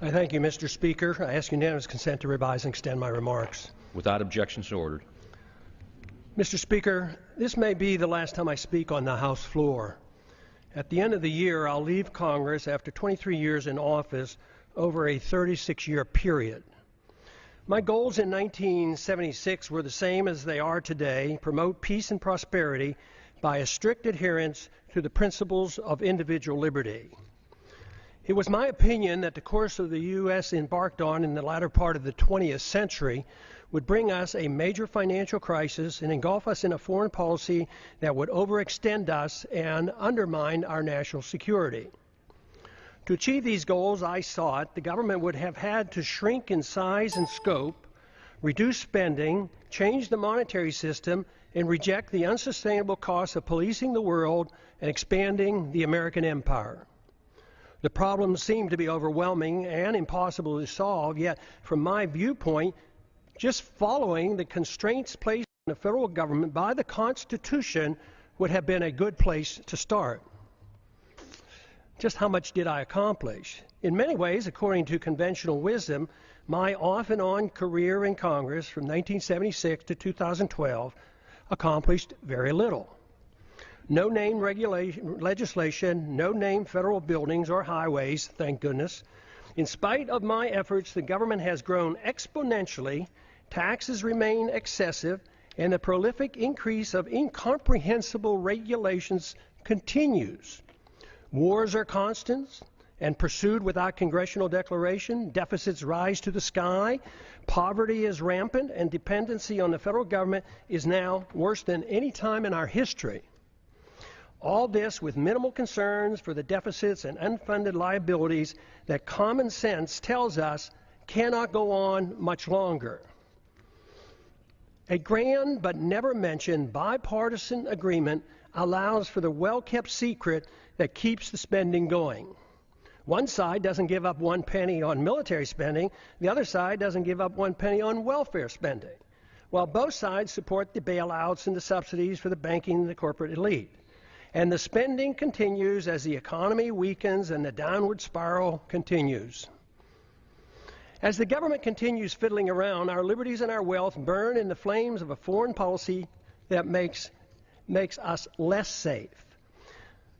I thank you, Mr. Speaker. I ask unanimous consent to revise and extend my remarks. Without objection, so ordered. Mr. Speaker, this may be the last time I speak on the House floor. At the end of the year, I'll leave Congress after 23 years in office over a 36-year period. My goals in 1976 were the same as they are today: promote peace and prosperity by a strict adherence to the principles of individual liberty. It was my opinion that the course of the U.S. embarked on in the latter part of the 20th century would bring us a major financial crisis and engulf us in a foreign policy that would overextend us and undermine our national security. To achieve these goals, I sought the government would have had to shrink in size and scope, reduce spending, change the monetary system, and reject the unsustainable costs of policing the world and expanding the American empire. The problems seem to be overwhelming and impossible to solve, yet from my viewpoint, just following the constraints placed on the federal government by the Constitution would have been a good place to start. Just how much did I accomplish? In many ways, according to conventional wisdom, my off and on career in Congress from 1976 to 2012 accomplished very little. No name legislation, no name federal buildings or highways, thank goodness. In spite of my efforts, the government has grown exponentially, taxes remain excessive, and the prolific increase of incomprehensible regulations continues. Wars are constant and pursued without congressional declaration. Deficits rise to the sky. Poverty is rampant, and dependency on the federal government is now worse than any time in our history. All this with minimal concerns for the deficits and unfunded liabilities that common sense tells us cannot go on much longer. A grand but never mentioned bipartisan agreement allows for the well-kept secret that keeps the spending going. One side doesn't give up 1 penny on military spending, the other side doesn't give up 1 penny on welfare spending, while both sides support the bailouts and the subsidies for the banking and the corporate elite. And the spending continues as the economy weakens and the downward spiral continues. As the government continues fiddling around, our liberties and our wealth burn in the flames of a foreign policy that makes us less safe.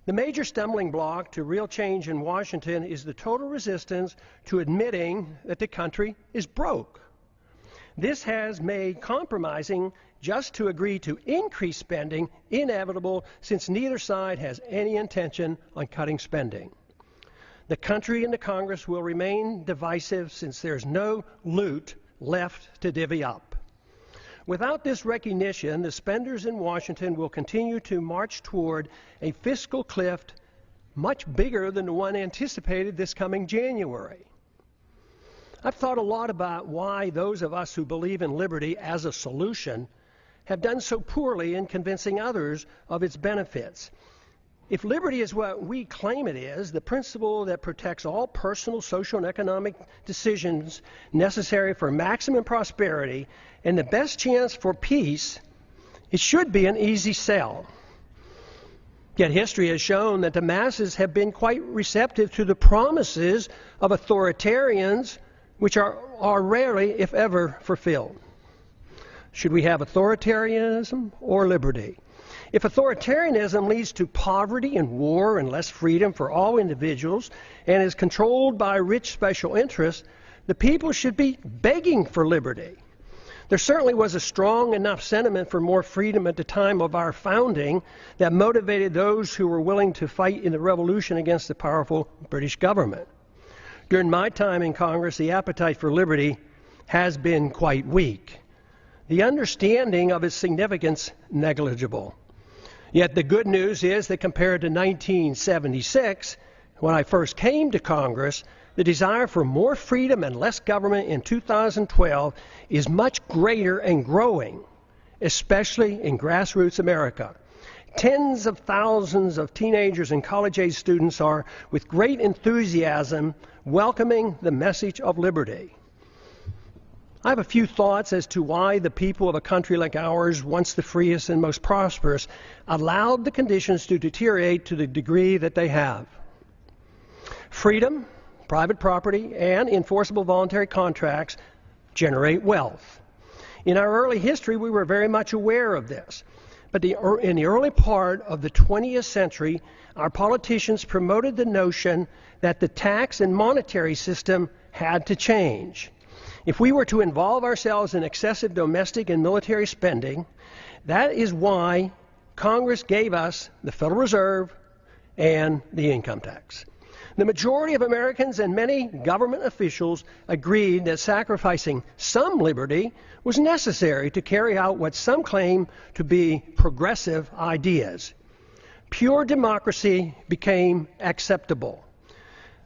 The major stumbling block to real change in Washington is the total resistance to admitting that the country is broke. This has made compromising just to agree to increase spending inevitable, since neither side has any intention on cutting spending. The country and the Congress will remain divisive since there's no loot left to divvy up. Without this recognition, the spenders in Washington will continue to march toward a fiscal cliff much bigger than the one anticipated this coming January. I've thought a lot about why those of us who believe in liberty as a solution have done so poorly in convincing others of its benefits. If liberty is what we claim it is, the principle that protects all personal, social, and economic decisions necessary for maximum prosperity and the best chance for peace, it should be an easy sell. Yet history has shown that the masses have been quite receptive to the promises of authoritarians, which are rarely, if ever, fulfilled. Should we have authoritarianism or liberty? If authoritarianism leads to poverty and war and less freedom for all individuals and is controlled by rich special interests, the people should be begging for liberty. There certainly was a strong enough sentiment for more freedom at the time of our founding that motivated those who were willing to fight in the revolution against the powerful British government. During my time in Congress, the appetite for liberty has been quite weak. The understanding of its significance negligible. Yet the good news is that compared to 1976, when I first came to Congress, the desire for more freedom and less government in 2012 is much greater and growing, especially in grassroots America. Tens of thousands of teenagers and college-age students are, with great enthusiasm, welcoming the message of liberty. I have a few thoughts as to why the people of a country like ours, once the freest and most prosperous, allowed the conditions to deteriorate to the degree that they have. Freedom, private property, and enforceable voluntary contracts generate wealth. In our early history, we were very much aware of this. But in the early part of the 20th century, our politicians promoted the notion that the tax and monetary system had to change. If we were to involve ourselves in excessive domestic and military spending, that is why Congress gave us the Federal Reserve and the income tax. The majority of Americans and many government officials agreed that sacrificing some liberty was necessary to carry out what some claim to be progressive ideas. Pure democracy became acceptable.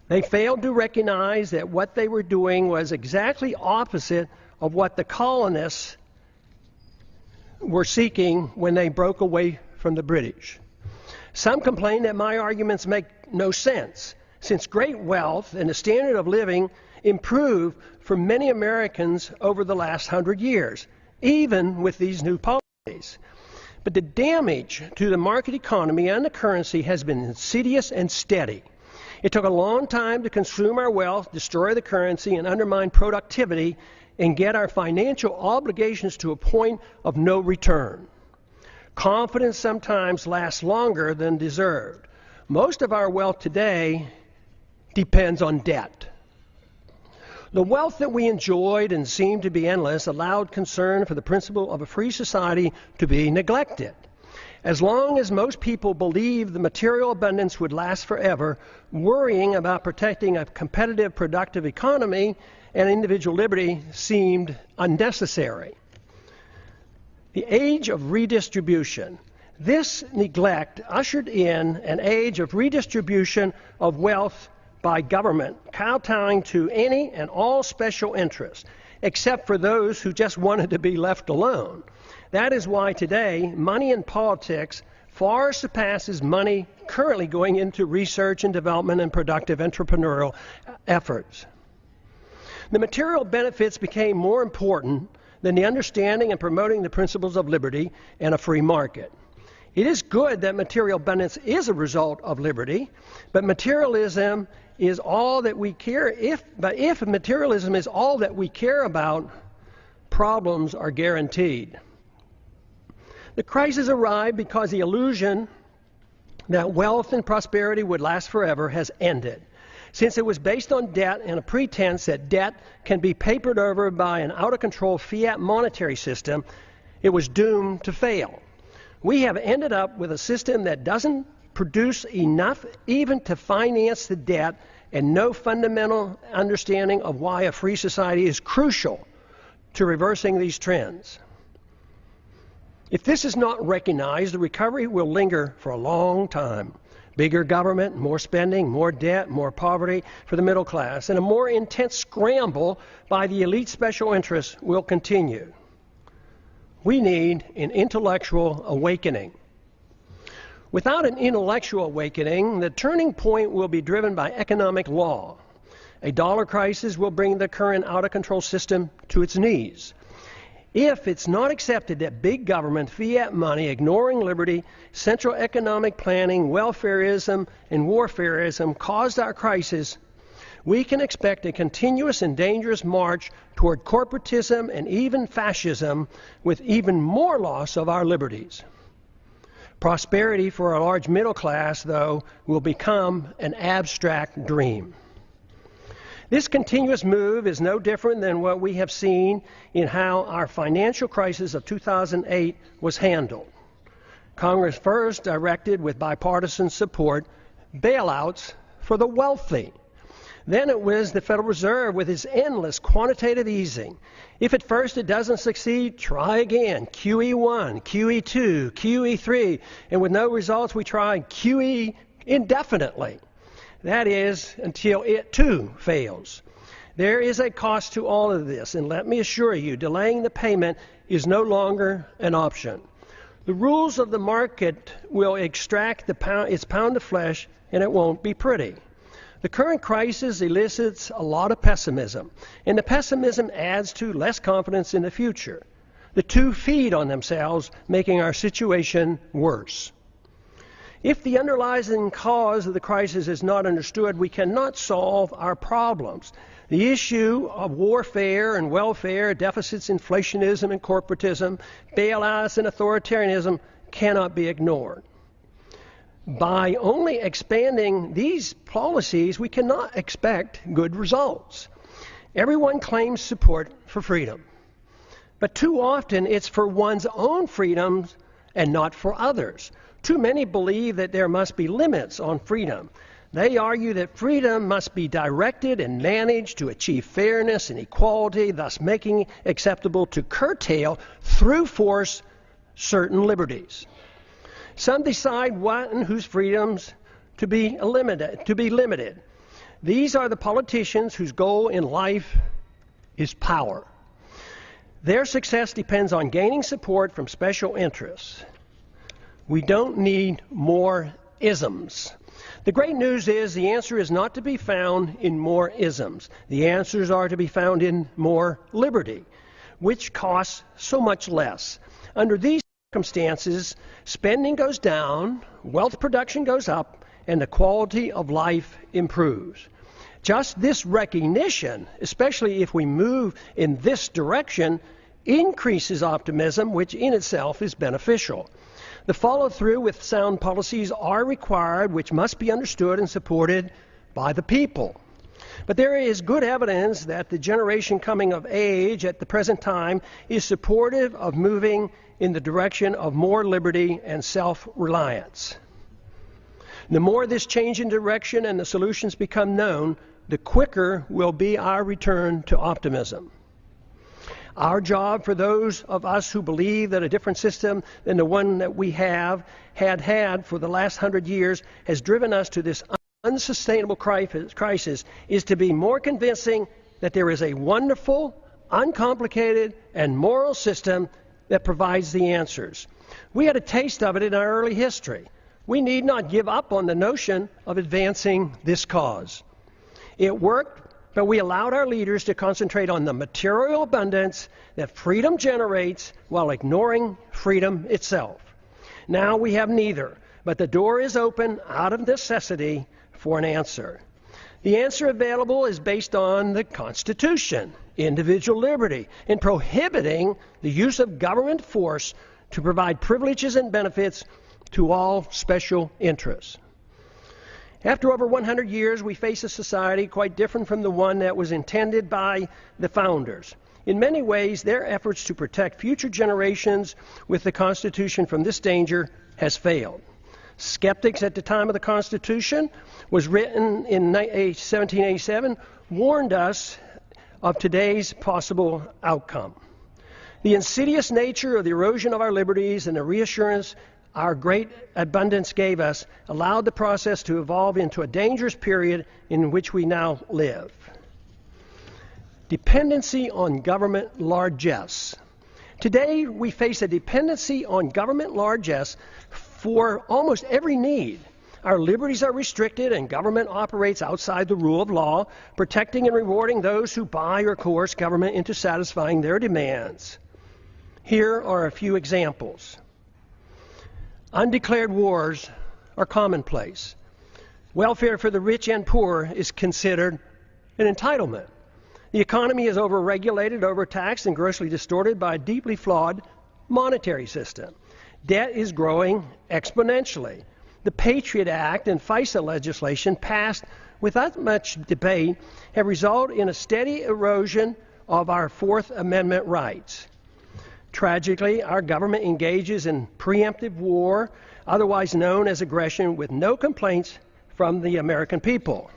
They failed to recognize that what they were doing was exactly opposite of what the colonists were seeking when they broke away from the British. Some complain that my arguments make no sense, since great wealth and the standard of living improved for many Americans over the last 100 years, even with these new policies. But the damage to the market economy and the currency has been insidious and steady. It took a long time to consume our wealth, destroy the currency, and undermine productivity, and get our financial obligations to a point of no return. Confidence sometimes lasts longer than deserved. Most of our wealth today depends on debt. The wealth that we enjoyed and seemed to be endless allowed concern for the principle of a free society to be neglected. As long as most people believed the material abundance would last forever, worrying about protecting a competitive, productive economy and individual liberty seemed unnecessary. The age of redistribution. This neglect ushered in an age of redistribution of wealth by government, kowtowing to any and all special interests, except for those who just wanted to be left alone. That is why today, money in politics far surpasses money currently going into research and development and productive entrepreneurial efforts. The material benefits became more important than the understanding and promoting the principles of liberty and a free market. It is good that material abundance is a result of liberty, but materialism is all that we care. If materialism is all that we care about, problems are guaranteed. The crisis arrived because the illusion that wealth and prosperity would last forever has ended. Since it was based on debt and a pretense that debt can be papered over by an out-of-control fiat monetary system, it was doomed to fail. We have ended up with a system that doesn't produce enough even to finance the debt, and no fundamental understanding of why a free society is crucial to reversing these trends. If this is not recognized, the recovery will linger for a long time. Bigger government, more spending, more debt, more poverty for the middle class, and a more intense scramble by the elite special interests will continue. We need an intellectual awakening. Without an intellectual awakening, the turning point will be driven by economic law. A dollar crisis will bring the current out-of-control system to its knees. If it's not accepted that big government, fiat money, ignoring liberty, central economic planning, welfareism, and warfareism caused our crisis, we can expect a continuous and dangerous march toward corporatism and even fascism, with even more loss of our liberties. Prosperity for a large middle class, though, will become an abstract dream. This continuous move is no different than what we have seen in how our financial crisis of 2008 was handled. Congress first directed, with bipartisan support, bailouts for the wealthy. Then it was the Federal Reserve with its endless quantitative easing. If at first it doesn't succeed, try again. QE1, QE2, QE3, and with no results, we try QE indefinitely. That is, until it too fails. There is a cost to all of this, and let me assure you, delaying the payment is no longer an option. The rules of the market will extract its pound of flesh, and it won't be pretty. The current crisis elicits a lot of pessimism, and the pessimism adds to less confidence in the future. The two feed on themselves, making our situation worse. If the underlying cause of the crisis is not understood, we cannot solve our problems. The issue of warfare and welfare, deficits, inflationism and corporatism, bailouts and authoritarianism cannot be ignored. By only expanding these policies, we cannot expect good results. Everyone claims support for freedom, but too often it's for one's own freedoms and not for others. Too many believe that there must be limits on freedom. They argue that freedom must be directed and managed to achieve fairness and equality, thus making it acceptable to curtail through force certain liberties. Some decide what and whose freedoms to be limited. These are the politicians whose goal in life is power. Their success depends on gaining support from special interests. We don't need more isms. The great news is the answer is not to be found in more isms. The answers are to be found in more liberty, which costs so much less. Under these circumstances, spending goes down, wealth production goes up, and the quality of life improves. Just this recognition, especially if we move in this direction, increases optimism, which in itself is beneficial. The follow-through with sound policies are required, which must be understood and supported by the people. But there is good evidence that the generation coming of age at the present time is supportive of moving in the direction of more liberty and self-reliance. The more this change in direction and the solutions become known, the quicker will be our return to optimism. Our job for those of us who believe that a different system than the one that we had for the last 100 years has driven us to this unsustainable crisis is to be more convincing that there is a wonderful, uncomplicated, and moral system that provides the answers. We had a taste of it in our early history. We need not give up on the notion of advancing this cause. It worked, but we allowed our leaders to concentrate on the material abundance that freedom generates while ignoring freedom itself. Now we have neither, but the door is open out of necessity for an answer. The answer available is based on the Constitution, individual liberty, in prohibiting the use of government force to provide privileges and benefits to all special interests. After over 100 years, we face a society quite different from the one that was intended by the founders. In many ways, their efforts to protect future generations with the Constitution from this danger has failed. Skeptics at the time of the Constitution, was written in 1787, warned us of today's possible outcome. The insidious nature of the erosion of our liberties and the reassurance our great abundance gave us allowed the process to evolve into a dangerous period in which we now live. Dependency on government largesse. Today, we face a dependency on government largesse for almost every need. Our liberties are restricted and government operates outside the rule of law, protecting and rewarding those who buy or coerce government into satisfying their demands. Here are a few examples. Undeclared wars are commonplace. Welfare for the rich and poor is considered an entitlement. The economy is overregulated, overtaxed, and grossly distorted by a deeply flawed monetary system. Debt is growing exponentially. The Patriot Act and FISA legislation passed without much debate have resulted in a steady erosion of our Fourth Amendment rights. Tragically, our government engages in preemptive war, otherwise known as aggression, with no complaints from the American people.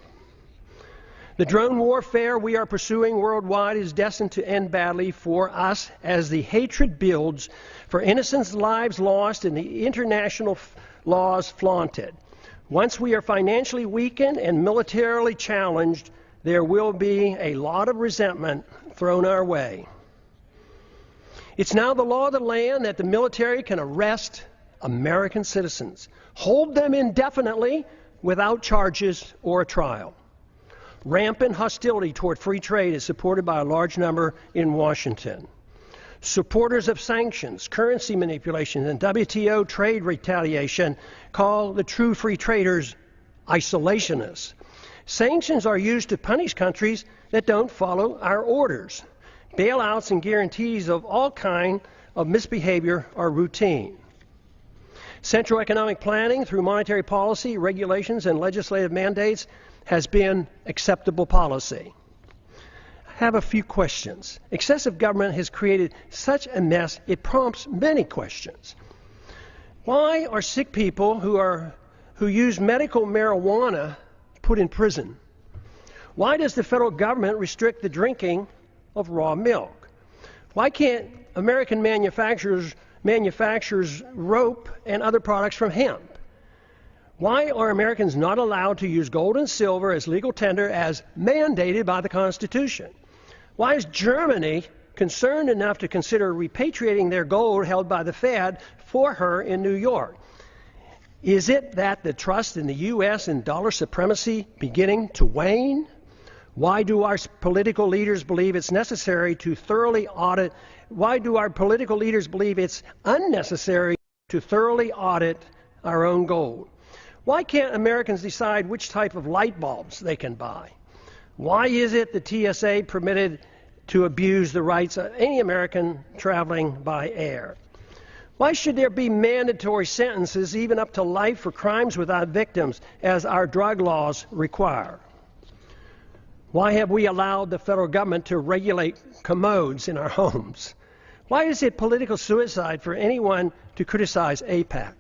The drone warfare we are pursuing worldwide is destined to end badly for us as the hatred builds for innocent lives lost and the international laws flaunted. Once we are financially weakened and militarily challenged, there will be a lot of resentment thrown our way. It's now the law of the land that the military can arrest American citizens, hold them indefinitely without charges or a trial. Rampant hostility toward free trade is supported by a large number in Washington. Supporters of sanctions, currency manipulation, and WTO trade retaliation call the true free traders isolationists. Sanctions are used to punish countries that don't follow our orders. Bailouts and guarantees of all kinds of misbehavior are routine. Central economic planning through monetary policy, regulations, and legislative mandates has been acceptable policy. I have a few questions. Excessive government has created such a mess, it prompts many questions. Why are sick people who use medical marijuana put in prison? Why does the federal government restrict the drinking of raw milk? Why can't American manufacturers rope and other products from hemp? Why are Americans not allowed to use gold and silver as legal tender as mandated by the Constitution? Why is Germany concerned enough to consider repatriating their gold held by the Fed for her in New York? Is it that the trust in the U.S. and dollar supremacy beginning to wane? Why do our political leaders believe it's necessary to thoroughly audit? Why do our political leaders believe it's unnecessary to thoroughly audit our own gold? Why can't Americans decide which type of light bulbs they can buy? Why is it the TSA permitted to abuse the rights of any American traveling by air? Why should there be mandatory sentences, even up to life, for crimes without victims, as our drug laws require? Why have we allowed the federal government to regulate commodes in our homes? Why is it political suicide for anyone to criticize AIPAC?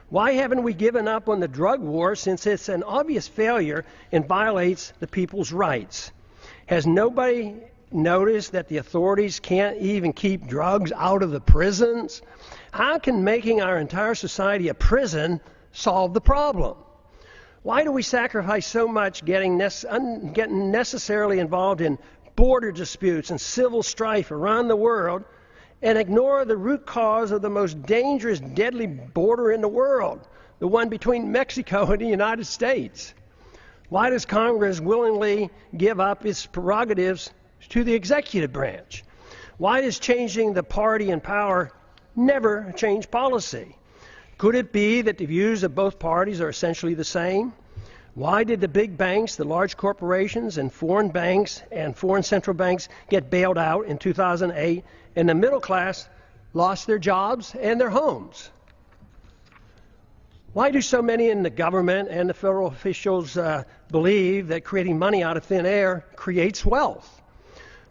Why haven't we given up on the drug war, since it's an obvious failure and violates the people's rights? Has nobody noticed that the authorities can't even keep drugs out of the prisons? How can making our entire society a prison solve the problem? Why do we sacrifice so much getting necessarily involved in border disputes and civil strife around the world and ignore the root cause of the most dangerous, deadly border in the world, the one between Mexico and the United States? Why does Congress willingly give up its prerogatives to the executive branch? Why does changing the party in power never change policy? Could it be that the views of both parties are essentially the same? Why did the big banks, the large corporations, and foreign banks and foreign central banks get bailed out in 2008, and the middle class lost their jobs and their homes? Why do so many in the government and the federal officials believe that creating money out of thin air creates wealth?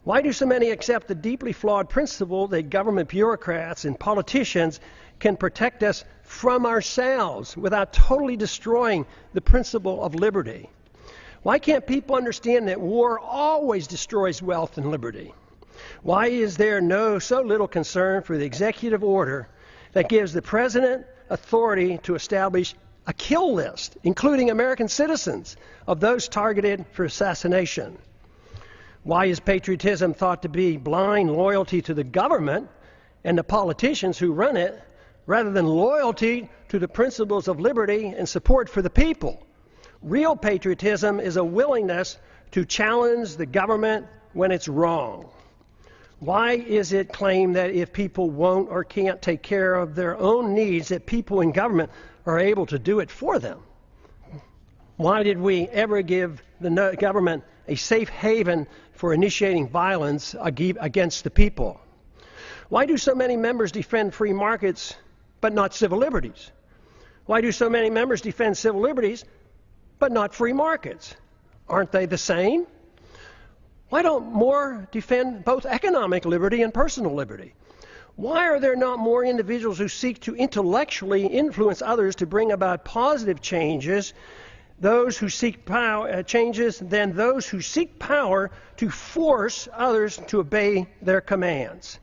Why do so many accept the deeply flawed principle that government bureaucrats and politicians can protect us from ourselves without totally destroying the principle of liberty? Why can't people understand that war always destroys wealth and liberty? Why is there so little concern for the executive order that gives the president authority to establish a kill list, including American citizens, of those targeted for assassination? Why is patriotism thought to be blind loyalty to the government and the politicians who run it, rather than loyalty to the principles of liberty and support for the people? Real patriotism is a willingness to challenge the government when it's wrong. Why is it claimed that if people won't or can't take care of their own needs, that people in government are able to do it for them? Why did we ever give the government a safe haven for initiating violence against the people? Why do so many members defend free markets but not civil liberties? Why do so many members defend civil liberties but not free markets? Aren't they the same? Why don't more defend both economic liberty and personal liberty? Why are there not more individuals who seek to intellectually influence others to bring about positive changes, those who seek changes, than those who seek power to force others to obey their commands?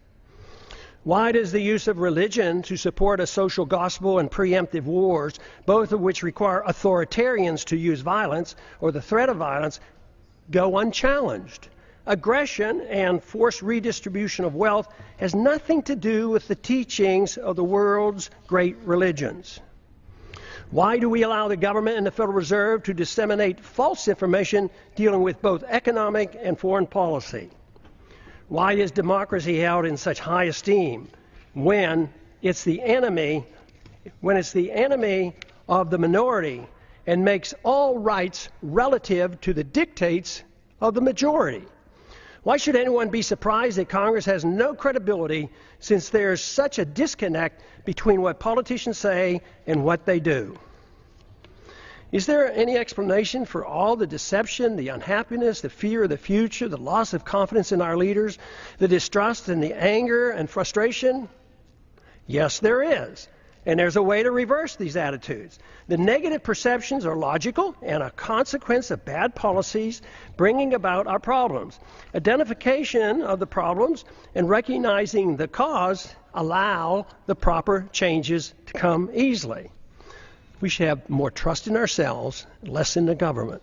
Why does the use of religion to support a social gospel and preemptive wars, both of which require authoritarians to use violence or the threat of violence, go unchallenged? Aggression and forced redistribution of wealth has nothing to do with the teachings of the world's great religions. Why do we allow the government and the Federal Reserve to disseminate false information dealing with both economic and foreign policy? Why is democracy held in such high esteem when it's the enemy of the minority and makes all rights relative to the dictates of the majority? Why should anyone be surprised that Congress has no credibility since there is such a disconnect between what politicians say and what they do? Is there any explanation for all the deception, the unhappiness, the fear of the future, the loss of confidence in our leaders, the distrust and the anger and frustration? Yes, there is. And there's a way to reverse these attitudes. The negative perceptions are logical and a consequence of bad policies bringing about our problems. Identification of the problems and recognizing the cause allow the proper changes to come easily. We should have more trust in ourselves, less in the government.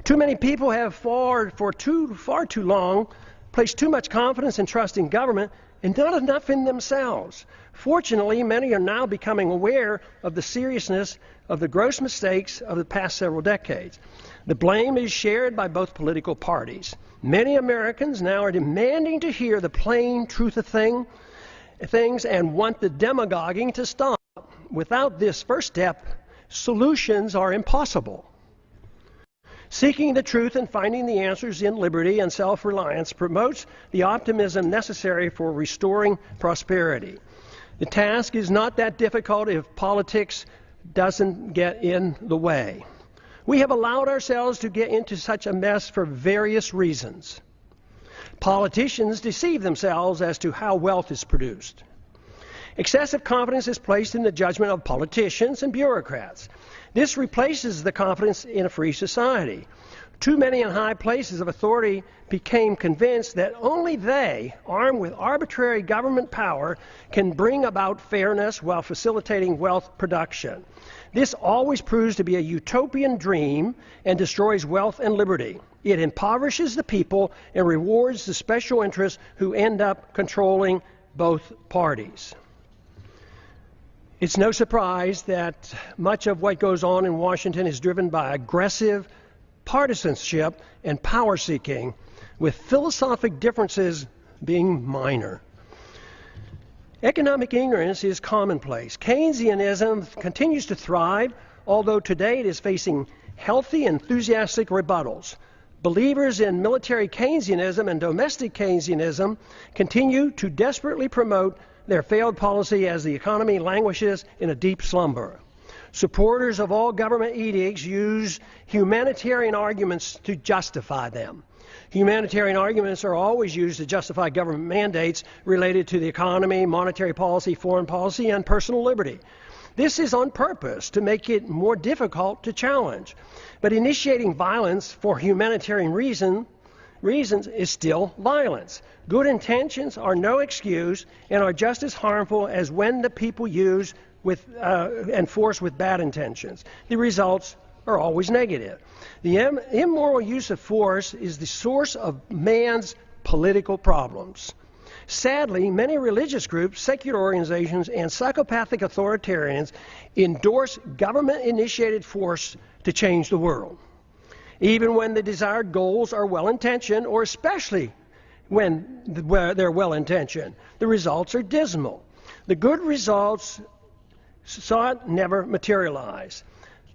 Too many people have far too long placed too much confidence and trust in government and not enough in themselves. Fortunately, many are now becoming aware of the seriousness of the gross mistakes of the past several decades. The blame is shared by both political parties. Many Americans now are demanding to hear the plain truth of things and want the demagoguing to stop. Without this first step, solutions are impossible. Seeking the truth and finding the answers in liberty and self-reliance promotes the optimism necessary for restoring prosperity. The task is not that difficult if politics doesn't get in the way. We have allowed ourselves to get into such a mess for various reasons. Politicians deceive themselves as to how wealth is produced. Excessive confidence is placed in the judgment of politicians and bureaucrats. This replaces the confidence in a free society. Too many in high places of authority became convinced that only they, armed with arbitrary government power, can bring about fairness while facilitating wealth production. This always proves to be a utopian dream and destroys wealth and liberty. It impoverishes the people and rewards the special interests who end up controlling both parties. It's no surprise that much of what goes on in Washington is driven by aggressive partisanship and power seeking, with philosophic differences being minor. Economic ignorance is commonplace. Keynesianism continues to thrive, although today it is facing healthy, enthusiastic rebuttals. Believers in military Keynesianism and domestic Keynesianism continue to desperately promote their failed policy as the economy languishes in a deep slumber. Supporters of all government edicts use humanitarian arguments to justify them. Humanitarian arguments are always used to justify government mandates related to the economy, monetary policy, foreign policy, and personal liberty. This is on purpose to make it more difficult to challenge. But initiating violence for humanitarian reasons is still violence. Good intentions are no excuse and are just as harmful as when the people use and force with bad intentions. The results are always negative. The immoral use of force is the source of man's political problems. Sadly, many religious groups, secular organizations, and psychopathic authoritarians endorse government-initiated force to change the world. Even when the desired goals are well-intentioned, or especially when they're well-intentioned, the results are dismal. The good results sought never materialize.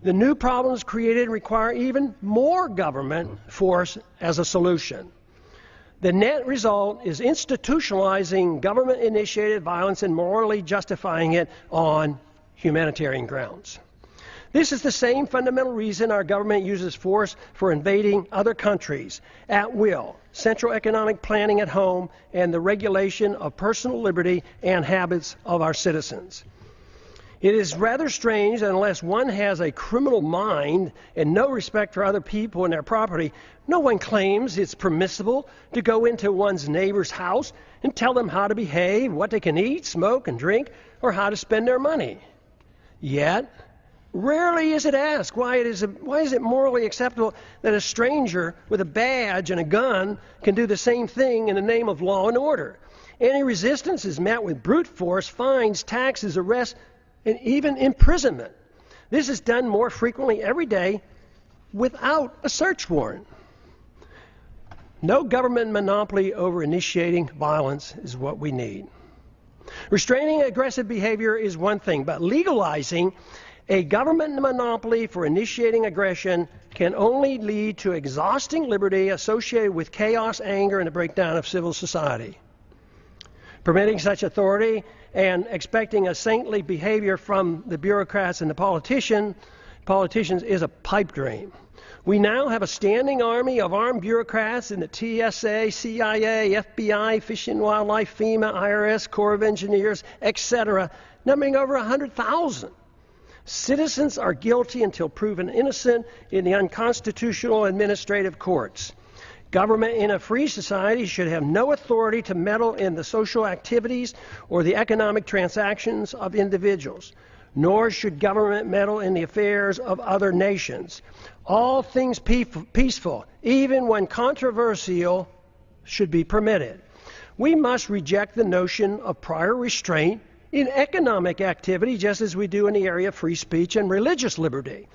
The new problems created require even more government force as a solution. The net result is institutionalizing government-initiated violence and morally justifying it on humanitarian grounds. This is the same fundamental reason our government uses force for invading other countries at will, central economic planning at home, and the regulation of personal liberty and habits of our citizens. It is rather strange that unless one has a criminal mind and no respect for other people and their property, no one claims it's permissible to go into one's neighbor's house and tell them how to behave, what they can eat, smoke, and drink, or how to spend their money. Yet, rarely is it asked why is it morally acceptable that a stranger with a badge and a gun can do the same thing in the name of law and order. Any resistance is met with brute force, fines, taxes, arrests, and even imprisonment. This is done more frequently every day without a search warrant. No government monopoly over initiating violence is what we need. Restraining aggressive behavior is one thing, but legalizing a government monopoly for initiating aggression can only lead to exhausting liberty associated with chaos, anger, and the breakdown of civil society. Permitting such authority and expecting a saintly behavior from the bureaucrats and the politicians is a pipe dream. We now have a standing army of armed bureaucrats in the TSA, CIA, FBI, Fish and Wildlife, FEMA, IRS, Corps of Engineers, etc., numbering over 100,000. Citizens are guilty until proven innocent in the unconstitutional administrative courts. Government in a free society should have no authority to meddle in the social activities or the economic transactions of individuals, nor should government meddle in the affairs of other nations. All things peaceful, even when controversial, should be permitted. We must reject the notion of prior restraint in economic activity, just as we do in the area of free speech and religious liberty.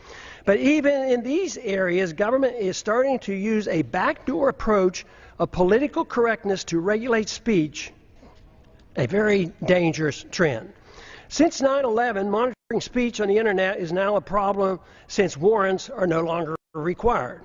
But even in these areas, government is starting to use a backdoor approach of political correctness to regulate speech, a very dangerous trend. Since 9/11, monitoring speech on the internet is now a problem since warrants are no longer required.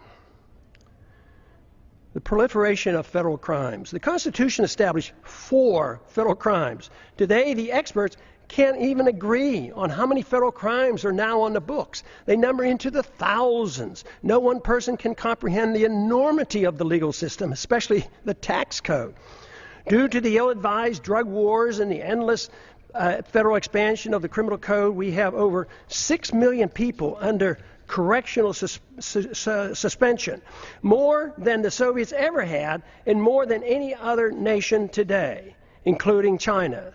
The proliferation of federal crimes. The Constitution established 4 federal crimes. Today, the experts can't even agree on how many federal crimes are now on the books. They number into the thousands. No one person can comprehend the enormity of the legal system, especially the tax code. Due to the ill-advised drug wars and the endless federal expansion of the criminal code, we have over 6 million people under correctional suspension, more than the Soviets ever had and more than any other nation today, including China.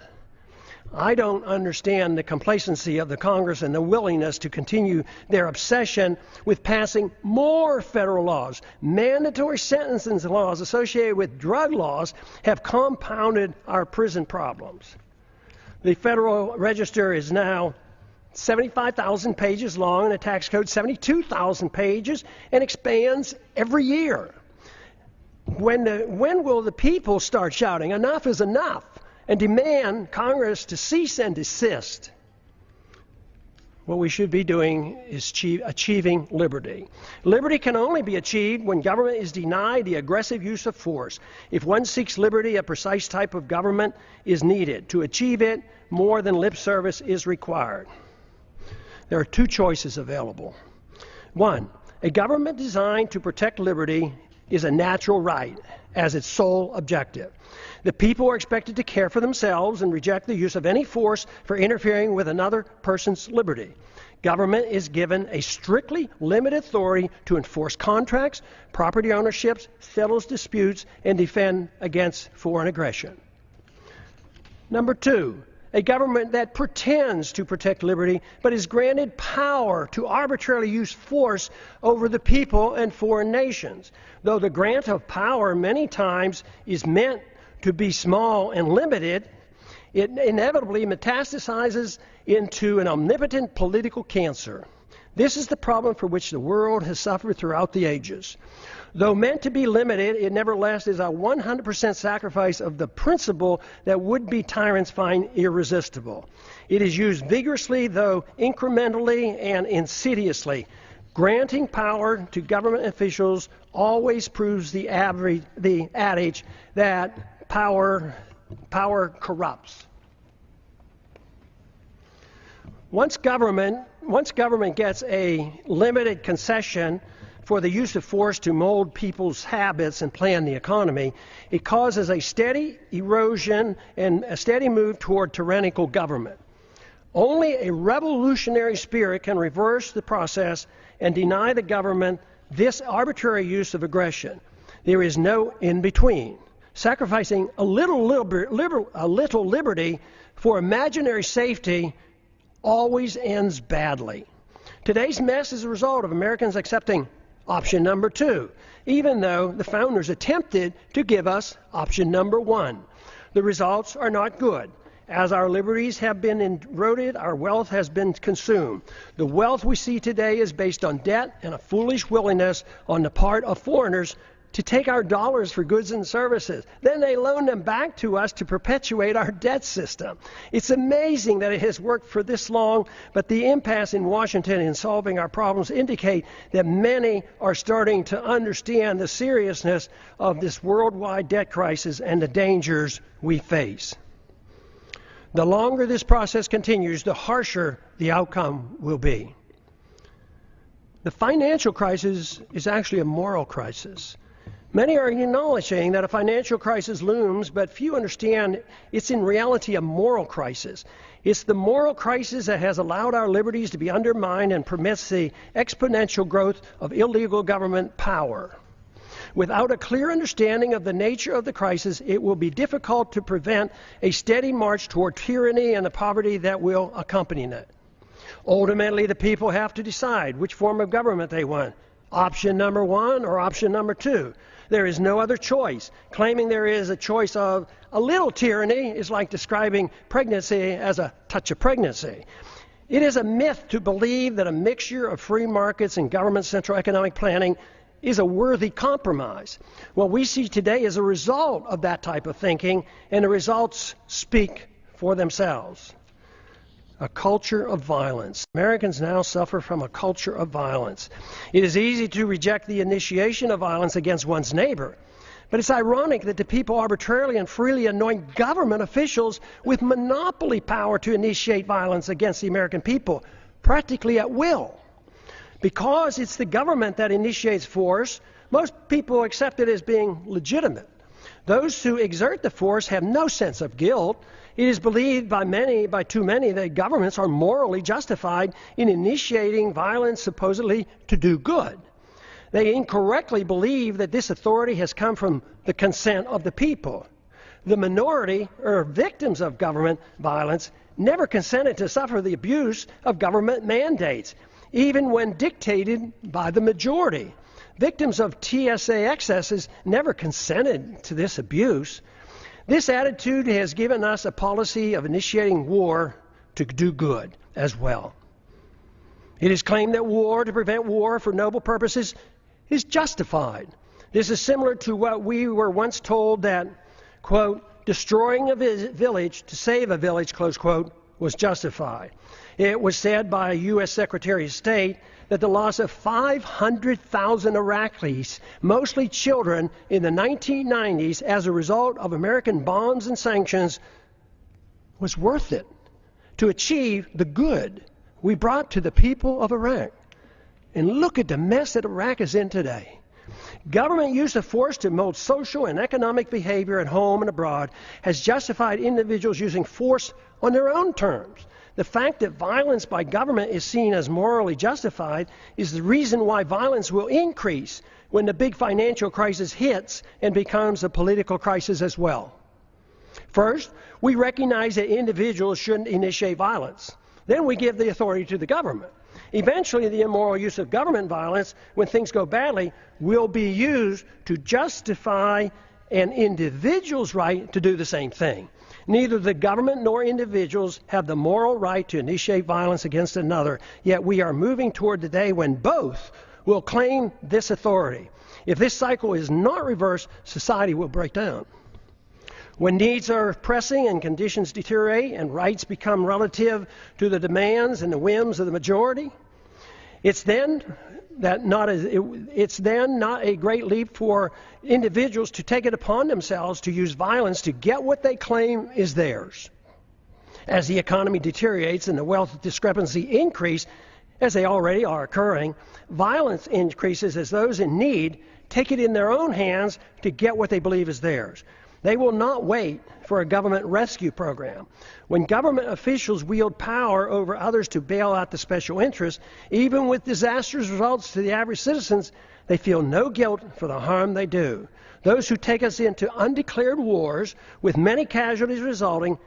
I don't understand the complacency of the Congress and the willingness to continue their obsession with passing more federal laws. Mandatory sentencing laws associated with drug laws have compounded our prison problems. The Federal Register is now 75,000 pages long and the tax code 72,000 pages and expands every year. When will the people start shouting, enough is enough, and demand Congress to cease and desist? What we should be doing is achieving liberty. Liberty can only be achieved when government is denied the aggressive use of force. If one seeks liberty, a precise type of government is needed. To achieve it, more than lip service is required. There are 2 choices available. 1, a government designed to protect liberty is a natural right as its sole objective. The people are expected to care for themselves and reject the use of any force for interfering with another person's liberty. Government is given a strictly limited authority to enforce contracts, property ownerships, settles disputes, and defend against foreign aggression. Number 2, a government that pretends to protect liberty but is granted power to arbitrarily use force over the people and foreign nations. Though the grant of power many times is meant to be small and limited, it inevitably metastasizes into an omnipotent political cancer. This is the problem for which the world has suffered throughout the ages. Though meant to be limited, it nevertheless is a 100% sacrifice of the principle that would-be tyrants find irresistible. It is used vigorously, though incrementally and insidiously. Granting power to government officials always proves the adage that power corrupts. Once government gets a limited concession for the use of force to mold people's habits and plan the economy, it causes a steady erosion and a steady move toward tyrannical government. Only a revolutionary spirit can reverse the process and deny the government this arbitrary use of aggression. There is no in-between. Sacrificing a little liberty for imaginary safety always ends badly. Today's mess is a result of Americans accepting option number 2, even though the founders attempted to give us option number 1. The results are not good. As our liberties have been eroded, our wealth has been consumed. The wealth we see today is based on debt and a foolish willingness on the part of foreigners to take our dollars for goods and services. Then they loan them back to us to perpetuate our debt system. It's amazing that it has worked for this long, but the impasse in Washington in solving our problems indicate that many are starting to understand the seriousness of this worldwide debt crisis and the dangers we face. The longer this process continues, the harsher the outcome will be. The financial crisis is actually a moral crisis. Many are acknowledging that a financial crisis looms, but few understand it's in reality a moral crisis. It's the moral crisis that has allowed our liberties to be undermined and permits the exponential growth of illegal government power. Without a clear understanding of the nature of the crisis, it will be difficult to prevent a steady march toward tyranny and the poverty that will accompany it. Ultimately, the people have to decide which form of government they want. Option number 1 or option number 2. There is no other choice. Claiming there is a choice of a little tyranny is like describing pregnancy as a touch of pregnancy. It is a myth to believe that a mixture of free markets and government central economic planning is a worthy compromise. What we see today is a result of that type of thinking, and the results speak for themselves. A culture of violence. Americans now suffer from a culture of violence. It is easy to reject the initiation of violence against one's neighbor, but it's ironic that the people arbitrarily and freely anoint government officials with monopoly power to initiate violence against the American people, practically at will. Because it's the government that initiates force, most people accept it as being legitimate. Those who exert the force have no sense of guilt. It is believed by too many that governments are morally justified in initiating violence supposedly to do good. They incorrectly believe that this authority has come from the consent of the people. The minority, or victims of government violence, never consented to suffer the abuse of government mandates, even when dictated by the majority. Victims of TSA excesses never consented to this abuse. This attitude has given us a policy of initiating war to do good as well. It is claimed that war to prevent war for noble purposes is justified. This is similar to what we were once told that, quote, destroying a village to save a village, close quote, was justified. It was said by a U.S. Secretary of State that the loss of 500,000 Iraqis, mostly children, in the 1990s as a result of American bombs and sanctions was worth it to achieve the good we brought to the people of Iraq. And look at the mess that Iraq is in today. Government use of force to mold social and economic behavior at home and abroad has justified individuals using force on their own terms. The fact that violence by government is seen as morally justified is the reason why violence will increase when the big financial crisis hits and becomes a political crisis as well. First, we recognize that individuals shouldn't initiate violence. Then we give the authority to the government. Eventually, the immoral use of government violence, when things go badly, will be used to justify an individual's right to do the same thing. Neither the government nor individuals have the moral right to initiate violence against another, yet we are moving toward the day when both will claim this authority. If this cycle is not reversed, society will break down. When needs are pressing and conditions deteriorate and rights become relative to the demands and the whims of the majority, it's then not a great leap for individuals to take it upon themselves to use violence to get what they claim is theirs. As the economy deteriorates and the wealth discrepancy increase, as they already are occurring, violence increases as those in need take it in their own hands to get what they believe is theirs. They will not wait for a government rescue program. When government officials wield power over others to bail out the special interests, even with disastrous results to the average citizens, they feel no guilt for the harm they do. Those who take us into undeclared wars, with many casualties resulting,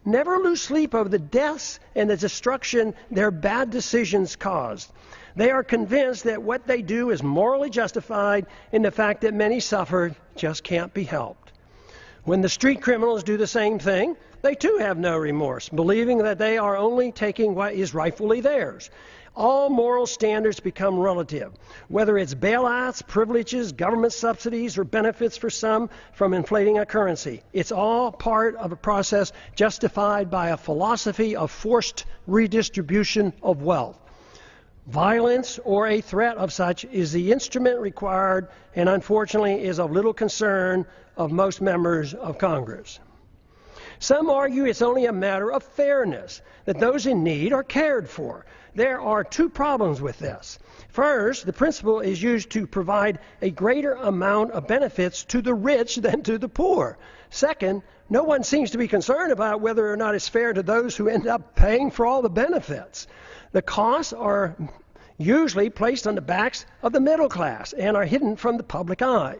never lose sleep over the deaths and the destruction their bad decisions caused. They are convinced that what they do is morally justified, and the fact that many suffered just can't be helped. When the street criminals do the same thing, they too have no remorse, believing that they are only taking what is rightfully theirs. all moral standards become relative, whether it's bailouts, privileges, government subsidies, or benefits for some from inflating a currency. It's all part of a process justified by a philosophy of forced redistribution of wealth. Violence or a threat of such is the instrument required and unfortunately is of little concern of most members of Congress. Some argue it's only a matter of fairness, that those in need are cared for. There are two problems with this. First, the principle is used to provide a greater amount of benefits to the rich than to the poor. Second, no one seems to be concerned about whether or not it's fair to those who end up paying for all the benefits. The costs are usually placed on the backs of the middle class and are hidden from the public eye.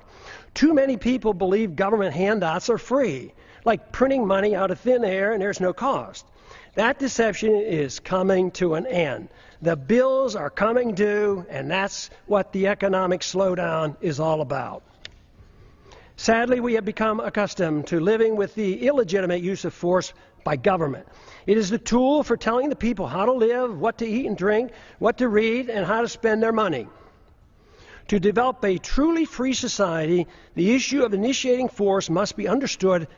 Too many people believe government handouts are free, like printing money out of thin air and there's no cost. That deception is coming to an end. The bills are coming due, and that's what the economic slowdown is all about. Sadly, we have become accustomed to living with the illegitimate use of force by government. It is the tool for telling the people how to live, what to eat and drink, what to read, and how to spend their money. To develop a truly free society, the issue of initiating force must be understood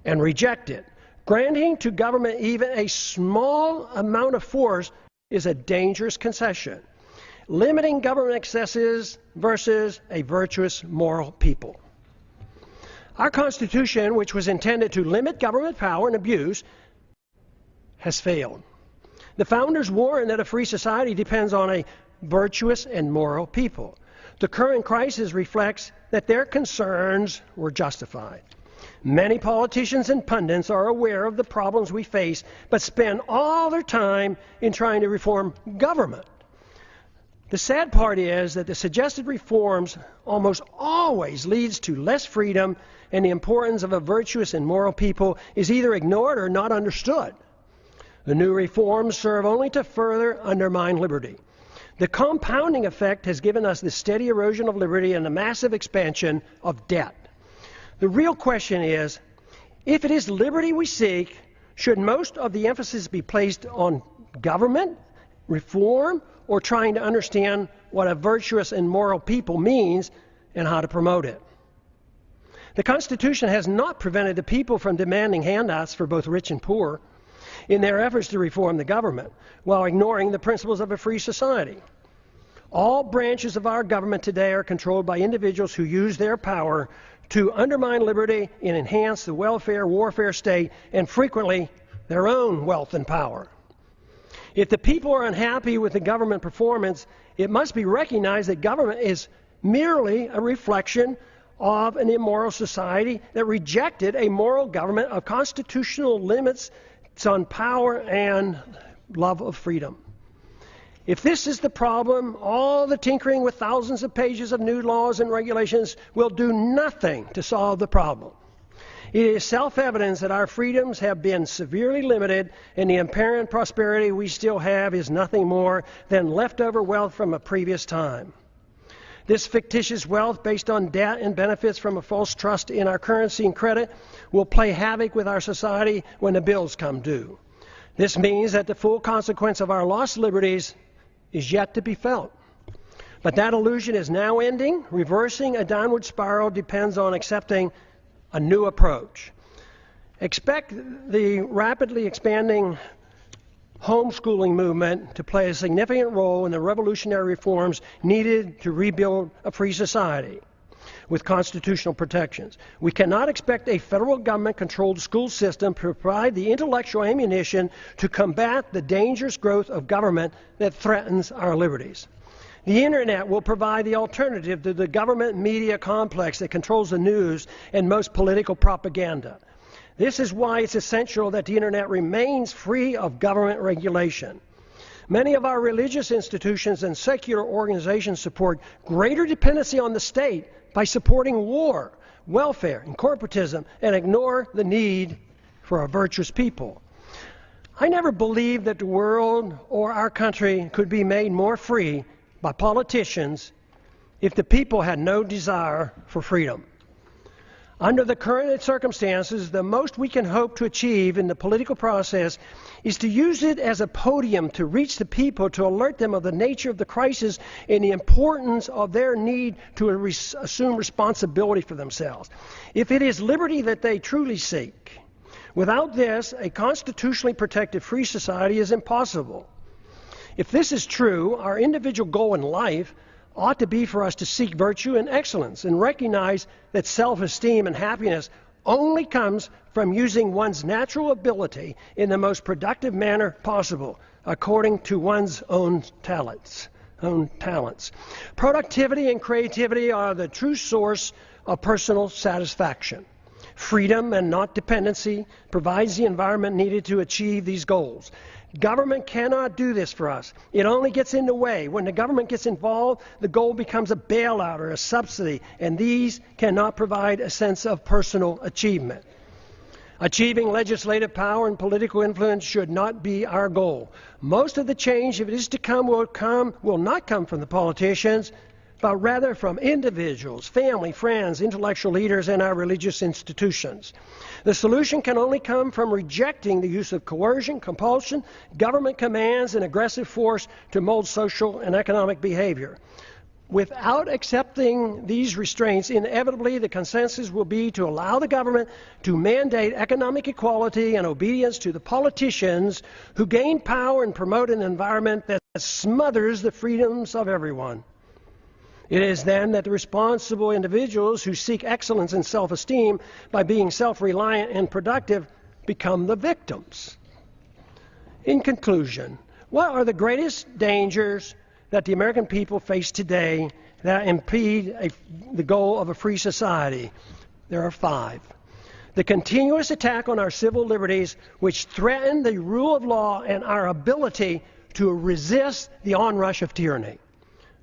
and rejected. Granting to government even a small amount of force is a dangerous concession. Limiting government excesses versus a virtuous moral people. Our Constitution, which was intended to limit government power and abuse, has failed. The founders warned that a free society depends on a virtuous and moral people. The current crisis reflects that their concerns were justified. Many politicians and pundits are aware of the problems we face, but spend all their time in trying to reform government. The sad part is that the suggested reforms almost always leads to less freedom, and the importance of a virtuous and moral people is either ignored or not understood. The new reforms serve only to further undermine liberty. The compounding effect has given us the steady erosion of liberty and the massive expansion of debt. The real question is, if it is liberty we seek, should most of the emphasis be placed on government, reform, or trying to understand what a virtuous and moral people means and how to promote it? The Constitution has not prevented the people from demanding handouts for both rich and poor in their efforts to reform the government, while ignoring the principles of a free society. All branches of our government today are controlled by individuals who use their power to undermine liberty and enhance the welfare warfare state, and frequently their own wealth and power. If the people are unhappy with the government performance, it must be recognized that government is merely a reflection of an immoral society that rejected a moral government of constitutional limits on power and love of freedom. If this is the problem, all the tinkering with thousands of pages of new laws and regulations will do nothing to solve the problem. It is self-evident that our freedoms have been severely limited, and the apparent prosperity we still have is nothing more than leftover wealth from a previous time. This fictitious wealth based on debt and benefits from a false trust in our currency and credit will play havoc with our society when the bills come due. This means that the full consequence of our lost liberties is yet to be felt. But that illusion is now ending. Reversing a downward spiral depends on accepting a new approach. Expect the rapidly expanding homeschooling movement to play a significant role in the revolutionary reforms needed to rebuild a free society with constitutional protections. We cannot expect a federal government-controlled school system to provide the intellectual ammunition to combat the dangerous growth of government that threatens our liberties. The Internet will provide the alternative to the government media complex that controls the news and most political propaganda. This is why it's essential that the Internet remains free of government regulation. Many of our religious institutions and secular organizations support greater dependency on the state by supporting war, welfare, and corporatism, and ignore the need for a virtuous people. I never believed that the world or our country could be made more free by politicians if the people had no desire for freedom. Under the current circumstances, the most we can hope to achieve in the political process is to use it as a podium to reach the people, to alert them of the nature of the crisis and the importance of their need to assume responsibility for themselves. If it is liberty that they truly seek, without this, a constitutionally protected free society is impossible. If this is true, our individual goal in life ought to be for us to seek virtue and excellence and recognize that self-esteem and happiness only comes from using one's natural ability in the most productive manner possible, according to one's own talents. Productivity and creativity are the true source of personal satisfaction. Freedom and not dependency provides the environment needed to achieve these goals. Government cannot do this for us. It only gets in the way. When the government gets involved, the goal becomes a bailout or a subsidy, and these cannot provide a sense of personal achievement. Achieving legislative power and political influence should not be our goal. Most of the change, if it is to come, will not come from the politicians, but rather from individuals, family, friends, intellectual leaders, and our religious institutions. The solution can only come from rejecting the use of coercion, compulsion, government commands, and aggressive force to mold social and economic behavior. Without accepting these restraints, inevitably the consensus will be to allow the government to mandate economic equality and obedience to the politicians who gain power and promote an environment that smothers the freedoms of everyone. It is then that the responsible individuals who seek excellence and self-esteem by being self-reliant and productive become the victims. In conclusion, what are the greatest dangers that the American people face today that impede the goal of a free society? There are 5. The continuous attack on our civil liberties, which threaten the rule of law and our ability to resist the onrush of tyranny.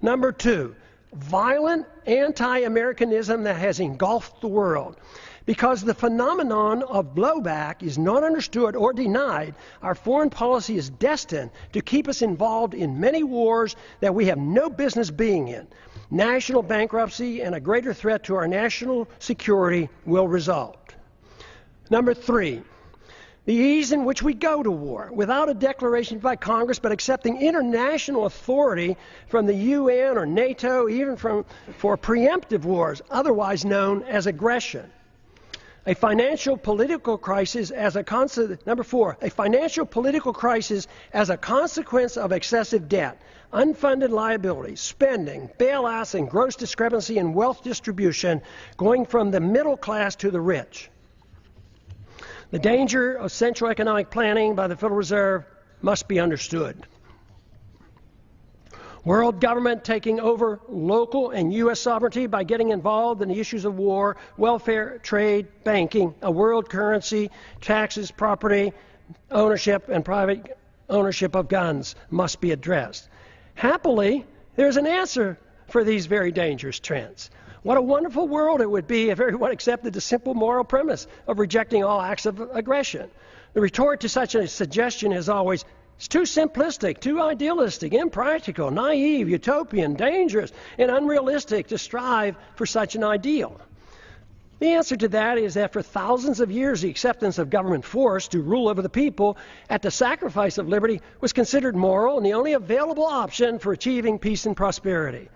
Number 2, violent anti-Americanism that has engulfed the world. Because the phenomenon of blowback is not understood or denied, our foreign policy is destined to keep us involved in many wars that we have no business being in. National bankruptcy and a greater threat to our national security will result. Number 3, the ease in which we go to war, without a declaration by Congress, but accepting international authority from the UN or NATO, even for preemptive wars, otherwise known as aggression. A financial political crisis as a Number 4, a financial political crisis as a consequence of excessive debt, unfunded liabilities, spending, bailouts, and gross discrepancy in wealth distribution, going from the middle class to the rich. The danger of central economic planning by the Federal Reserve must be understood. World government taking over local and U.S. sovereignty by getting involved in the issues of war, welfare, trade, banking, a world currency, taxes, property, ownership, and private ownership of guns must be addressed. Happily, there's an answer for these very dangerous trends. What a wonderful world it would be if everyone accepted the simple moral premise of rejecting all acts of aggression. The retort to such a suggestion is always, it's too simplistic, too idealistic, impractical, naive, utopian, dangerous, and unrealistic to strive for such an ideal. The answer to that is that for thousands of years, the acceptance of government force to rule over the people at the sacrifice of liberty was considered moral and the only available option for achieving peace and prosperity.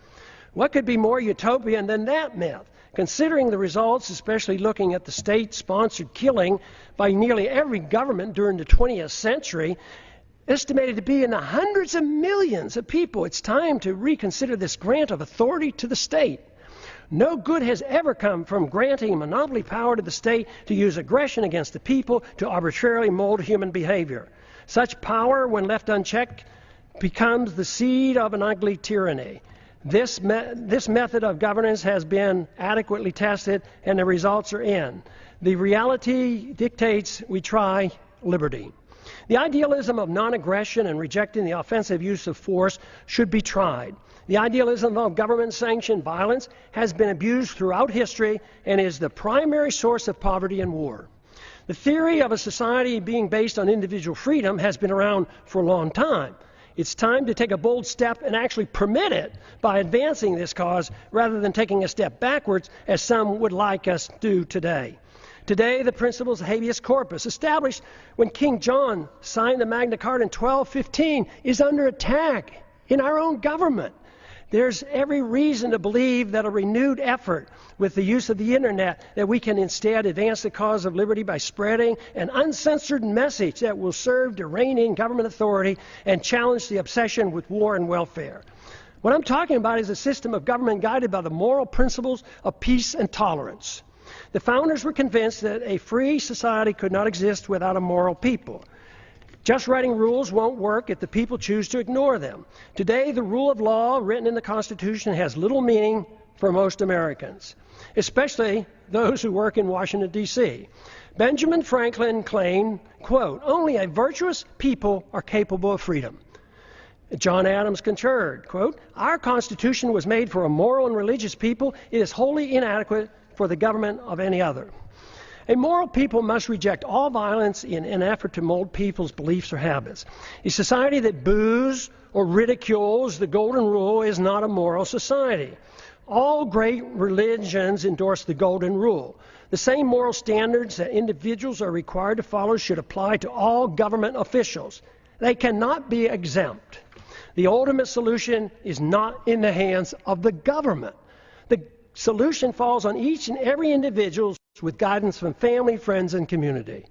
What could be more utopian than that myth? Considering the results, especially looking at the state-sponsored killing by nearly every government during the 20th century, estimated to be in the hundreds of millions of people, it's time to reconsider this grant of authority to the state. No good has ever come from granting monopoly power to the state to use aggression against the people to arbitrarily mold human behavior. Such power, when left unchecked, becomes the seed of an ugly tyranny. This method of governance has been adequately tested, and the results are in. The reality dictates we try liberty. The idealism of non-aggression and rejecting the offensive use of force should be tried. The idealism of government-sanctioned violence has been abused throughout history and is the primary source of poverty and war. The theory of a society being based on individual freedom has been around for a long time. It's time to take a bold step and actually permit it by advancing this cause rather than taking a step backwards as some would like us to do today. Today, the principles of habeas corpus, established when King John signed the Magna Carta in 1215, is under attack in our own government. There's every reason to believe that a renewed effort with the use of the internet, that we can instead advance the cause of liberty by spreading an uncensored message that will serve to rein in government authority and challenge the obsession with war and welfare. What I'm talking about is a system of government guided by the moral principles of peace and tolerance. The founders were convinced that a free society could not exist without a moral people. Just writing rules won't work if the people choose to ignore them. Today, the rule of law written in the Constitution has little meaning for most Americans, especially those who work in Washington, D.C. Benjamin Franklin claimed, quote, "Only a virtuous people are capable of freedom." John Adams concurred, quote, "Our Constitution was made for a moral and religious people. It is wholly inadequate for the government of any other." A moral people must reject all violence in an effort to mold people's beliefs or habits. A society that boos or ridicules the golden rule is not a moral society. All great religions endorse the golden rule. The same moral standards that individuals are required to follow should apply to all government officials. They cannot be exempt. The ultimate solution is not in the hands of the government. The solution falls on each and every individual with guidance from family, friends, and community.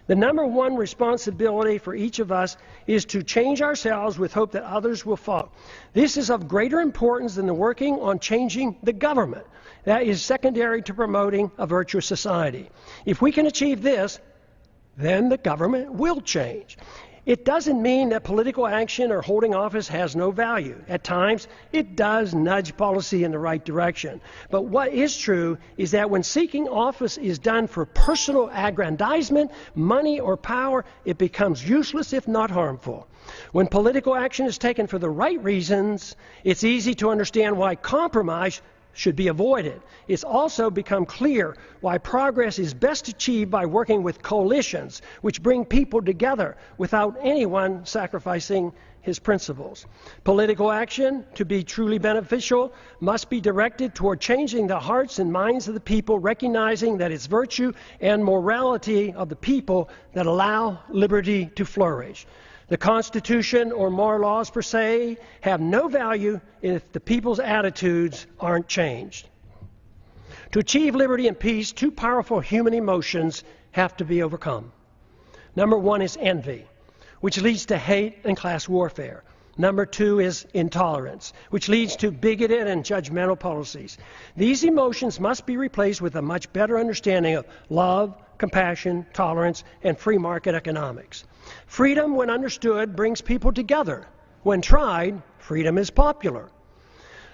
The number one responsibility for each of us is to change ourselves with hope that others will follow. This is of greater importance than the working on changing the government. That is secondary to promoting a virtuous society. If we can achieve this, then the government will change. It doesn't mean that political action or holding office has no value. At times, it does nudge policy in the right direction. But what is true is that when seeking office is done for personal aggrandizement, money, or power, it becomes useless if not harmful. When political action is taken for the right reasons, it's easy to understand why compromise should be avoided. It's also become clear why progress is best achieved by working with coalitions, which bring people together without anyone sacrificing his principles. Political action, to be truly beneficial, must be directed toward changing the hearts and minds of the people, recognizing that it's virtue and morality of the people that allow liberty to flourish. The Constitution or moral laws per se have no value if the people's attitudes aren't changed. To achieve liberty and peace, two powerful human emotions have to be overcome. Number one is envy, which leads to hate and class warfare. Number two is intolerance, which leads to bigoted and judgmental policies. These emotions must be replaced with a much better understanding of love, compassion, tolerance, and free market economics. Freedom, when understood, brings people together. When tried, freedom is popular.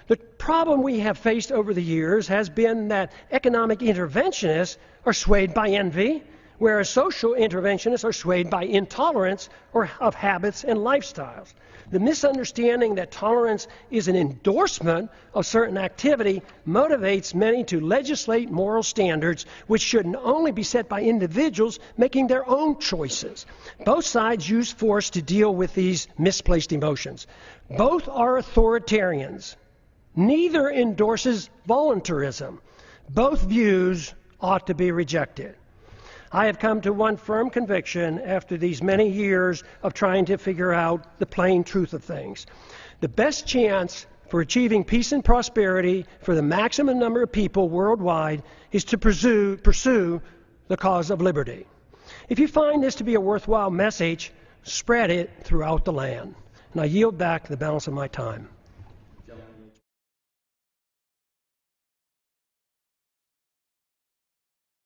The problem we have faced over the years has been that economic interventionists are swayed by envy, whereas social interventionists are swayed by intolerance or of habits and lifestyles. The misunderstanding that tolerance is an endorsement of certain activity motivates many to legislate moral standards which should only be set by individuals making their own choices. Both sides use force to deal with these misplaced emotions. Both are authoritarians. Neither endorses voluntarism. Both views ought to be rejected. I have come to one firm conviction after these many years of trying to figure out the plain truth of things. The best chance for achieving peace and prosperity for the maximum number of people worldwide is to pursue the cause of liberty. If you find this to be a worthwhile message, spread it throughout the land. And I yield back the balance of my time.